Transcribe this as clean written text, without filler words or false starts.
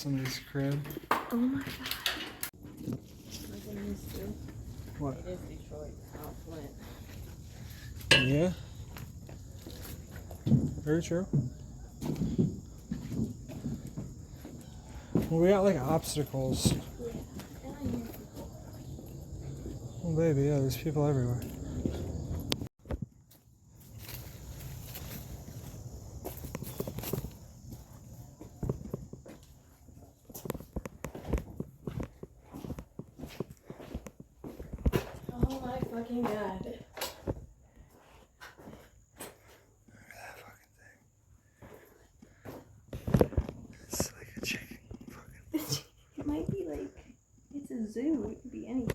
somebody's crib. Oh my god. What? It is Detroit, not Flint. Yeah. Very true. Well, we got like obstacles. Yeah, and I hear people. Oh, baby, yeah, there's people everywhere. Oh my fucking god. That fucking thing. It's like a chicken. It might be like, it's a zoo. It could be anything.